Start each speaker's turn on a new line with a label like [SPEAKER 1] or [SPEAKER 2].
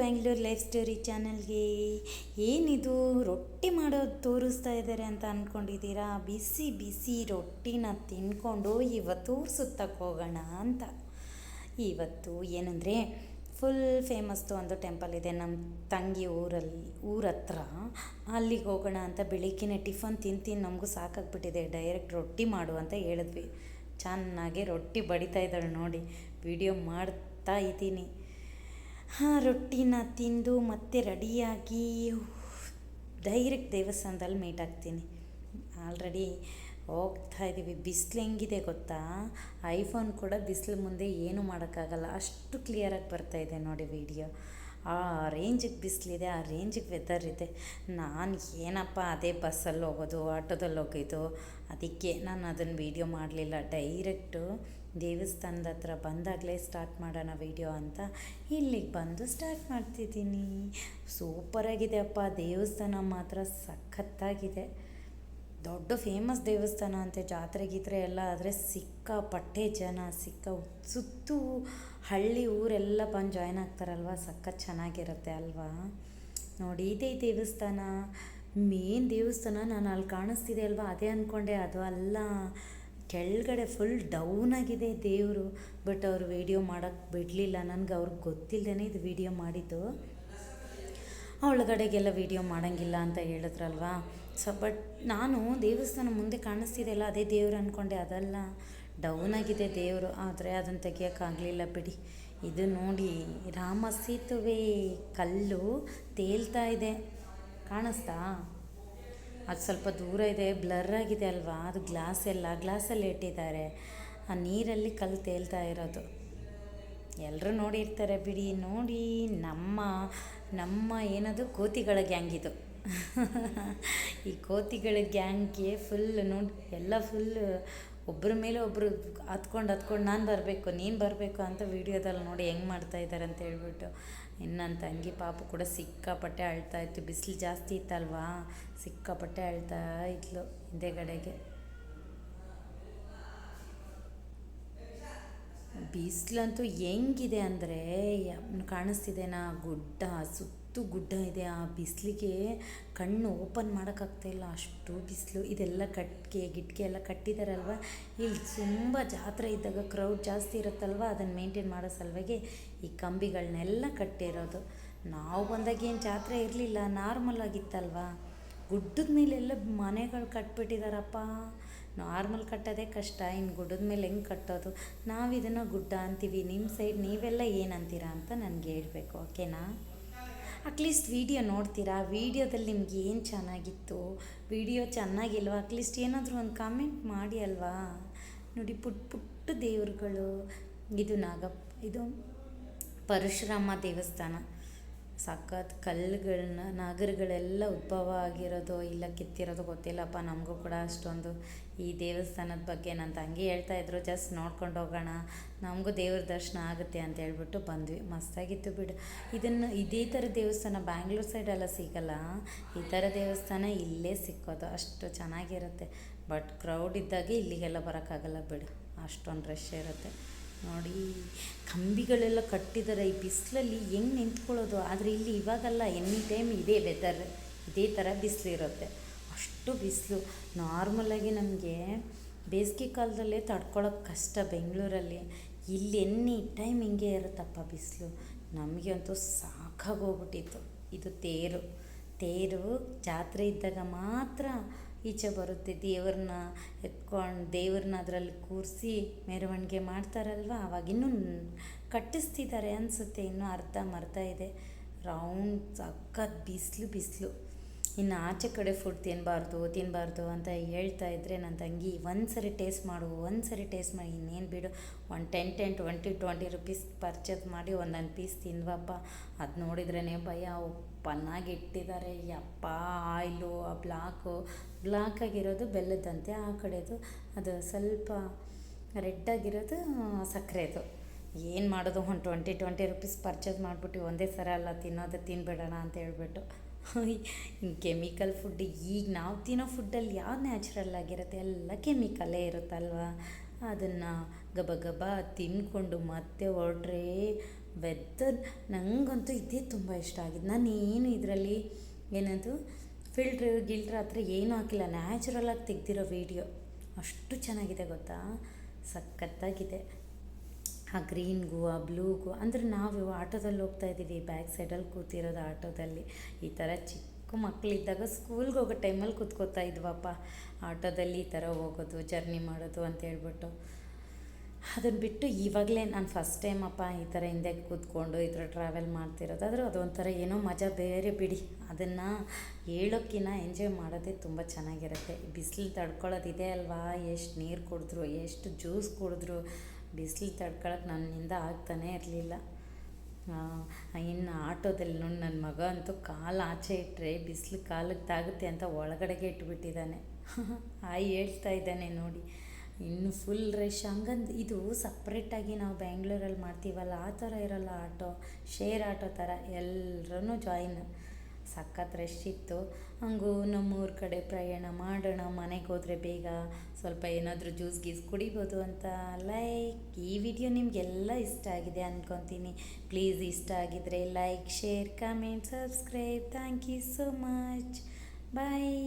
[SPEAKER 1] Bangalore life story ಚಾನಲ್ಗೆ. ಏನಿದು ರೊಟ್ಟಿ ಮಾಡೋದು ತೋರಿಸ್ತಾ ಇದ್ದಾರೆ ಅಂತ ಅಂದ್ಕೊಂಡಿದ್ದೀರಾ? ಬಿಸಿ ಬಿಸಿ ರೊಟ್ಟಿನ ತಿನ್ಕೊಂಡು ಇವತ್ತು ಸುತ್ತಕ್ಕೆ ಹೋಗೋಣ ಅಂತ. ಇವತ್ತು ಏನಂದರೆ ಫುಲ್ ಫೇಮಸ್ದು ಒಂದು ಟೆಂಪಲ್ ಇದೆ ನಮ್ಮ ತಂಗಿ ಊರತ್ರ. ಅಲ್ಲಿಗೆ ಹೋಗೋಣ ಅಂತ ಬೆಳಿಗ್ಗೆ ಟಿಫನ್ ತಿಂದು ನಮಗೂ ಸಾಕಾಗ್ಬಿಟ್ಟಿದೆ. ಡೈರೆಕ್ಟ್ ರೊಟ್ಟಿ ಮಾಡು ಅಂತ ಹೇಳಿದ್ವಿ. ಚೆನ್ನಾಗಿ ರೊಟ್ಟಿ ಬಡಿತಾ ಇದ್ದಾಳೆ ನೋಡಿ, ವಿಡಿಯೋ ಮಾಡ್ತಾ ಇದ್ದೀನಿ. ರೊಟ್ಟಿನ ತಿಂದು ಮತ್ತೆ ರೆಡಿಯಾಗಿ ಡೈರೆಕ್ಟ್ ದೇವಸ್ಥಾನದಲ್ಲಿ ಮೀಟ್ ಆಗ್ತೀನಿ. ಆಲ್ರೆಡಿ ಹೋಗ್ತಾ ಇದ್ದೀವಿ. ಬಿಸಿಲು ಹೆಂಗಿದೆ ಗೊತ್ತಾ? ಐಫೋನ್ ಕೂಡ ಬಿಸಿಲು ಮುಂದೆ ಏನೂ ಮಾಡೋಕ್ಕಾಗಲ್ಲ, ಅಷ್ಟು ಕ್ಲಿಯರಾಗಿ ಬರ್ತಾಯಿದೆ ನೋಡಿ ವಿಡಿಯೋ. ಆ ರೇಂಜಿಗೆ ಬಿಸಿಲಿದೆ, ಆ ರೇಂಜಿಗೆ ವೆದರ್ ಇದೆ. ನಾನು ಏನಪ್ಪ ಅದೇ ಬಸ್ಸಲ್ಲಿ ಹೋಗೋದು, ಆಟೋದಲ್ಲಿ ಹೋಗಿದ್ದು, ಅದಕ್ಕೆ ನಾನು ಅದನ್ನು ವೀಡಿಯೋ ಮಾಡಲಿಲ್ಲ. ಡೈರೆಕ್ಟು ದೇವಸ್ಥಾನದ ಹತ್ರ ಬಂದಾಗಲೇ ಸ್ಟಾರ್ಟ್ ಮಾಡೋಣ ವೀಡಿಯೋ ಅಂತ ಇಲ್ಲಿಗೆ ಬಂದು ಸ್ಟಾರ್ಟ್ ಮಾಡ್ತಿದ್ದೀನಿ. ಸೂಪರಾಗಿದೆ ಅಪ್ಪ, ದೇವಸ್ಥಾನ ಮಾತ್ರ ಸಖತ್ತಾಗಿದೆ. ದೊಡ್ಡ ಫೇಮಸ್ ದೇವಸ್ಥಾನ ಅಂತೆ. ಜಾತ್ರೆ ಗೀತ್ರೆ ಎಲ್ಲ ಆದರೆ ಸಿಕ್ಕಾಪಟ್ಟೆ ಜನ, ಸುತ್ತು ಹಳ್ಳಿ ಊರೆಲ್ಲ ಬಂದು ಜಾಯ್ನ್ ಆಗ್ತಾರಲ್ವ, ಸಖತ್ ಚೆನ್ನಾಗಿರುತ್ತೆ ಅಲ್ವಾ. ನೋಡಿ ಇದೇ ದೇವಸ್ಥಾನ, ಮೇನ್ ದೇವಸ್ಥಾನ. ನಾನು ಅಲ್ಲಿ ಕಾಣಿಸ್ತಿದೆ ಅಲ್ವಾ, ಅದೇ ಅಂದ್ಕೊಂಡೆ, ಅದು ಅಲ್ಲ. ಕೆಳಗಡೆ ಫುಲ್ ಡೌನ್ ಆಗಿದೆ ದೇವರು. ಬಟ್ ಅವರು ವೀಡಿಯೋ ಮಾಡೋಕ್ಕೆ ಬಿಡಲಿಲ್ಲ ನನಗೆ. ಅವ್ರಿಗೆ ಗೊತ್ತಿಲ್ಲದೇ ಇದು ವೀಡಿಯೋ ಮಾಡಿದ್ದು. ಒಳಗಡೆಗೆಲ್ಲ ವೀಡಿಯೋ ಮಾಡೋಂಗಿಲ್ಲ ಅಂತ ಹೇಳಿದ್ರಲ್ವಾ. ಬಟ್ ನಾನು ದೇವಸ್ಥಾನ ಮುಂದೆ ಕಾಣಿಸ್ತಿದೆಯಲ್ಲ ಅದೇ ದೇವ್ರು ಅಂದ್ಕೊಂಡೆ, ಅದಲ್ಲ, ಡೌನ್ ಆಗಿದೆ ದೇವರು. ಆದರೆ ಅದನ್ನು ತೆಗಿಯೋಕ್ಕಾಗಲಿಲ್ಲ ಬಿಡಿ. ಇದು ನೋಡಿ ರಾಮ ಸೇತುವೆ, ಕಲ್ಲು ತೇಲ್ತಾ ಇದೆ, ಕಾಣಿಸ್ತಾ? ಅದು ಸ್ವಲ್ಪ ದೂರ ಇದೆ, ಬ್ಲರ್ ಆಗಿದೆ ಅಲ್ವಾ. ಅದು ಗ್ಲಾಸಲ್ಲಿ ಇಟ್ಟಿದ್ದಾರೆ. ಆ ನೀರಲ್ಲಿ ಕಲ್ಲು ತೇಲ್ತಾ ಇರೋದು ಎಲ್ಲರೂ ನೋಡಿರ್ತಾರೆ ಬಿಡಿ. ನೋಡಿ ನಮ್ಮ ಏನದು ಕೋತಿಗಳ ಗ್ಯಾಂಗ್ ಇದು. ಈ ಕೋತಿಗಳ ಗ್ಯಾಂಗ್ಗೆ ಫುಲ್ ನೋಡಿ ಎಲ್ಲ ಫುಲ್ ಒಬ್ಬರ ಮೇಲೆ ಒಬ್ಬರು ಹತ್ಕೊಂಡು ನಾನು ಬರಬೇಕು ನೀನು ಬರಬೇಕು ಅಂತ ವೀಡಿಯೋದಲ್ಲಿ ನೋಡಿ ಹೆಂಗೆ ಮಾಡ್ತಾಯಿದ್ದಾರೆ ಅಂತ ಹೇಳ್ಬಿಟ್ಟು. ಇನ್ನು ನನ್ನ ತಂಗಿ ಪಾಪು ಕೂಡ ಸಿಕ್ಕಾಪಟ್ಟೆ ಅಳ್ತಾ ಇತ್ತು. ಬಿಸಿಲು ಜಾಸ್ತಿ ಇತ್ತಲ್ವಾ, ಸಿಕ್ಕಾಪಟ್ಟೆ ಅಳ್ತಾ ಇದ್ಲು ಹಿಂದೆಗಡೆಗೆ. ಬಿಸಿಲಂತೂ ಹೆಂಗಿದೆ ಅಂದರೆ, ಕಾಣಿಸ್ತಿದೆನಾ ಗುಡ್ಡ, ಸುತ್ತು ಗುಡ್ಡ ಇದೆ. ಆ ಬಿಸಿಲಿಗೆ ಕಣ್ಣು ಓಪನ್ ಮಾಡೋಕ್ಕಾಗ್ತಾಯಿಲ್ಲ, ಅಷ್ಟು ಬಿಸಿಲು. ಇದೆಲ್ಲ ಗಿಟ್ಕೆ ಎಲ್ಲ ಕಟ್ಟಿದಾರಲ್ವ. ಇಲ್ಲಿ ತುಂಬ ಜಾತ್ರೆ ಇದ್ದಾಗ ಕ್ರೌಡ್ ಜಾಸ್ತಿ ಇರುತ್ತಲ್ವ, ಅದನ್ನು ಮೇಂಟೈನ್ ಮಾಡೋ ಸಲುವಾಗಿ ಈ ಕಂಬಿಗಳನ್ನೆಲ್ಲ ಕಟ್ಟಿರೋದು. ನಾವು ಬಂದಾಗ ಏನು ಜಾತ್ರೆ ಇರಲಿಲ್ಲ, ನಾರ್ಮಲ್ ಆಗಿತ್ತಲ್ವ. ಗುಡ್ಡದ ಮೇಲೆಲ್ಲ ಮನೆಗಳು ಕಟ್ಬಿಟ್ಟಿದ್ದಾರಪ್ಪ. ನಾರ್ಮಲ್ ಕಟ್ಟೋದೇ ಕಷ್ಟ, ಇನ್ನು ಗುಡ್ಡದ ಮೇಲೆ ಹೆಂಗೆ ಕಟ್ಟೋದು? ನಾವು ಇದನ್ನು ಗುಡ್ಡ ಅಂತೀವಿ, ನಿಮ್ಮ ಸೈಡ್ ನೀವೆಲ್ಲ ಏನಂತೀರಾ ಅಂತ ನನಗೆ ಹೇಳಬೇಕು, ಓಕೆನಾ? ಅಟ್ಲೀಸ್ಟ್ ವೀಡಿಯೋ ನೋಡ್ತೀರಾ? ವೀಡಿಯೋದಲ್ಲಿ ನಿಮ್ಗೆ ಏನು ಚೆನ್ನಾಗಿತ್ತು, ವೀಡಿಯೋ ಚೆನ್ನಾಗಿಲ್ವಾ, ಅಟ್ಲೀಸ್ಟ್ ಏನಾದರೂ ಒಂದು ಕಾಮೆಂಟ್ ಮಾಡಿ ಅಲ್ವಾ. ನೋಡಿ ಪುಟ್ಟ ದೇವ್ರುಗಳು. ಇದು ಪರಶುರಾಮ ದೇವಸ್ಥಾನ. ಸಖತ್ ಕಲ್ಲುಗಳನ್ನ ನಾಗರುಗಳೆಲ್ಲ ಉದ್ಭವ ಆಗಿರೋದು ಇಲ್ಲ ಕೆತ್ತಿರೋದು ಗೊತ್ತಿಲ್ಲಪ್ಪ ನಮಗೂ ಕೂಡ ಅಷ್ಟೊಂದು ಈ ದೇವಸ್ಥಾನದ ಬಗ್ಗೆ. ನನ್ನ ತಂಗಿ ಹೇಳ್ತಾಯಿದ್ರು, ಜಸ್ಟ್ ನೋಡ್ಕೊಂಡು ಹೋಗೋಣ, ನಮಗೂ ದೇವ್ರ ದರ್ಶನ ಆಗುತ್ತೆ ಅಂತ ಹೇಳ್ಬಿಟ್ಟು ಬಂದ್ವಿ. ಮಸ್ತಾಗಿತ್ತು ಬಿಡು. ಇದೇ ಥರ ದೇವಸ್ಥಾನ ಬ್ಯಾಂಗ್ಳೂರ್ ಸೈಡೆಲ್ಲ ಸಿಗಲ್ಲ. ಈ ಥರ ದೇವಸ್ಥಾನ ಇಲ್ಲೇ ಸಿಕ್ಕೋದು, ಅಷ್ಟು ಚೆನ್ನಾಗಿರುತ್ತೆ. ಬಟ್ ಕ್ರೌಡ್ ಇದ್ದಾಗೆ ಇಲ್ಲಿಗೆಲ್ಲ ಬರೋಕ್ಕಾಗಲ್ಲ ಬಿಡು, ಅಷ್ಟೊಂದು ರಶ್ ಇರುತ್ತೆ. ನೋಡಿ ಕಂಬಿಗಳೆಲ್ಲ ಕಟ್ಟಿದ್ದಾರೆ. ಈ ಬಿಸಿಲಲ್ಲಿ ಹೆಂಗೆ ನಿಂತ್ಕೊಳ್ಳೋದು? ಆದರೆ ಇಲ್ಲಿ ಇವಾಗಲ್ಲ, ಎನಿ ಟೈಮ್ ಇದೇ ವೆದರ್, ಇದೇ ಥರ ಬಿಸಿಲಿರುತ್ತೆ. ಅಷ್ಟು ಬಿಸಿಲು. ನಾರ್ಮಲಾಗಿ ನಮಗೆ ಬೇಸಿಗೆ ಕಾಲದಲ್ಲೇ ತಡ್ಕೊಳ್ಳೋಕೆ ಕಷ್ಟ ಬೆಂಗಳೂರಲ್ಲಿ. ಇಲ್ಲಿ ಎನಿ ಟೈಮ್ ಹಿಂಗೆ ಇರುತ್ತಪ್ಪ ಬಿಸಿಲು. ನಮಗೆ ಅಂತೂ ಸಾಕಾಗೋಗ್ಬಿಟ್ಟಿತ್ತು. ಇದು ತೇರು ಜಾತ್ರೆ ಇದ್ದಾಗ ಮಾತ್ರ ಈಚೆ ಬರುತ್ತೆ. ದೇವ್ರನ್ನ ಅದರಲ್ಲಿ ಕೂರಿಸಿ ಮೆರವಣಿಗೆ ಮಾಡ್ತಾರಲ್ವ, ಅವಾಗಿನ್ನೂ ಕಟ್ಟಿಸ್ತಿದ್ದಾರೆ ಅನಿಸುತ್ತೆ. ಇನ್ನೂ ಅರ್ಧ ಇದೆ. ರೌಂಡ್ ಸಖತ್ ಬಿಸಿಲು. ಇನ್ನು ಆಚೆ ಕಡೆ ಫುಡ್ ತಿನ್ನಬಾರ್ದು ಅಂತ ಹೇಳ್ತಾ ಇದ್ದರೆ ನನ್ನ ತಂಗಿ, ಒಂದು ಸರಿ ಟೇಸ್ಟ್ ಮಾಡಿ, ಇನ್ನೇನು ಬಿಡು, ಒಂದು 10-20 ರುಪೀಸ್ ಪರ್ಚೇಸ್ ಮಾಡಿ ಒಂದೊಂದು ಪೀಸ್ ತಿಂದ್ವಪ್ಪ. ಅದು ನೋಡಿದ್ರೇ ಭಯ. ಉಪ್ಪನ್ನಾಗಿ ಇಟ್ಟಿದ್ದಾರೆ ಯಪ್ಪ. ಆಯಿಲು ಬ್ಲಾಕ್ ಆಗಿರೋದು ಬೆಲ್ಲದಂತೆ, ಆ ಕಡೆದು ಅದು ಸ್ವಲ್ಪ ರೆಡ್ಡಾಗಿರೋದು ಸಕ್ಕರೆದು. ಏನು ಮಾಡೋದು, ಒಂದು 20 ರುಪೀಸ್ ಪರ್ಚೇಸ್ ಮಾಡಿಬಿಟ್ಟು ಒಂದೇ ಸರ ಅಲ್ಲ ತಿನ್ಬೇಡೋಣ ಅಂತ ಹೇಳ್ಬಿಟ್ಟು. Chemical food. ಈಗ ನಾವು ತಿನ್ನೋ ಫುಡ್ಡಲ್ಲಿ ಯಾವ್ದು ನ್ಯಾಚುರಲ್ ಆಗಿರುತ್ತೆ? ಎಲ್ಲ ಕೆಮಿಕಲ್ಲೇ ಇರುತ್ತಲ್ವ. ಅದನ್ನು ಗಬ ತಿಂದ್ಕೊಂಡು ಮತ್ತೆ ಹೊರಟ್ರೆ ವೆದರ್ ನನಗಂತೂ ಇದೇ ತುಂಬ ಇಷ್ಟ ಆಗಿದೆ. ನಾನು ಏನು ಇದರಲ್ಲಿ ಏನದು ಗಿಲ್ಟ್ರ್ ಹತ್ರ ಏನೂ ಹಾಕಿಲ್ಲ, ನ್ಯಾಚುರಲಾಗಿ ತೆಗ್ದಿರೋ ವೀಡಿಯೋ. ಅಷ್ಟು ಚೆನ್ನಾಗಿದೆ ಗೊತ್ತಾ, ಸಖತ್ತಾಗಿದೆ. ಆ ಗ್ರೀನ್ಗೂ ಆ ಬ್ಲೂಗೂ ಅಂದರೆ ನಾವು ಆಟೋದಲ್ಲಿ ಹೋಗ್ತಾ ಇದ್ದೀವಿ, ಬ್ಯಾಕ್ ಸೈಡಲ್ಲಿ ಕೂತಿರೋದು ಆಟೋದಲ್ಲಿ. ಈ ಥರ ಚಿಕ್ಕ ಮಕ್ಕಳಿದ್ದಾಗ ಸ್ಕೂಲ್ಗೆ ಹೋಗೋ ಟೈಮಲ್ಲಿ ಕೂತ್ಕೋತಾ ಇದ್ವಪ್ಪ ಆಟೋದಲ್ಲಿ, ಈ ಥರ ಹೋಗೋದು, ಜರ್ನಿ ಮಾಡೋದು ಅಂತ ಹೇಳ್ಬಿಟ್ಟು. ಅದನ್ನು ಬಿಟ್ಟು ಇವಾಗಲೇ ನಾನು ಫಸ್ಟ್ ಟೈಮಪ್ಪ ಈ ಥರ ಹಿಂದೆ ಕೂತ್ಕೊಂಡು ಈ ಥರ ಟ್ರಾವೆಲ್ ಮಾಡ್ತಿರೋದು. ಆದರೂ ಅದೊಂಥರ ಏನೋ ಮಜಾ ಬೇರೆ ಬಿಡಿ. ಅದನ್ನು ಹೇಳೋಕ್ಕಿಂತ ಎಂಜಾಯ್ ಮಾಡೋದೇ ತುಂಬ ಚೆನ್ನಾಗಿರುತ್ತೆ. ಬಿಸಿಲು ತಡ್ಕೊಳ್ಳೋದಿದೆ ಅಲ್ವಾ, ಎಷ್ಟು ನೀರು ಕುಡಿದ್ರು, ಎಷ್ಟು ಜ್ಯೂಸ್ ಕುಡಿದ್ರು ಬಿಸಿಲು ತಡ್ಕೊಳಕ್ಕೆ ನನ್ನಿಂದ ಆಗ್ತಾನೇ ಇರಲಿಲ್ಲ. ಇನ್ನು ಆಟೋದಲ್ಲಿ ನೋಡಿ ನನ್ನ ಮಗ ಅಂತೂ ಕಾಲು ಆಚೆ ಇಟ್ಟರೆ ಬಿಸಿಲು ಕಾಲಿಗೆ ತಾಗುತ್ತೆ ಅಂತ ಒಳಗಡೆಗೆ ಇಟ್ಬಿಟ್ಟಿದ್ದಾನೆ. ಹೇಳ್ತಾ ಇದ್ದಾನೆ ನೋಡಿ, ಇನ್ನು ಫುಲ್ ರಶ್. ಹಂಗಂದು ಇದು ಸಪ್ರೇಟಾಗಿ ನಾವು ಬ್ಯಾಂಗ್ಳೂರಲ್ಲಿ ಮಾಡ್ತೀವಲ್ಲ ಆ ಥರ ಇರೋಲ್ಲ ಆಟೋ, ಶೇರ್ ಆಟೋ ಥರ ಎಲ್ಲರೂ ಜಾಯಿನ್. ಸಖತ್ ರಶ್ ಇತ್ತು. ಹಂಗೂ ನಮ್ಮೂರ ಕಡೆ ಪ್ರಯಾಣ ಮಾಡೋಣ, ಮನೆಗೆ ಹೋದರೆ ಬೇಗ ಸ್ವಲ್ಪ ಏನಾದರೂ ಜ್ಯೂಸ್ ಗೀಸ್ ಕುಡಿಬೋದು ಅಂತ. ಈ ವಿಡಿಯೋ ನಿಮಗೆಲ್ಲ ಇಷ್ಟ ಆಗಿದೆ ಅಂದ್ಕೊತೀನಿ. ಪ್ಲೀಸ್ ಇಷ್ಟ ಆಗಿದರೆ like, share, comment, subscribe. Thank you so much. Bye.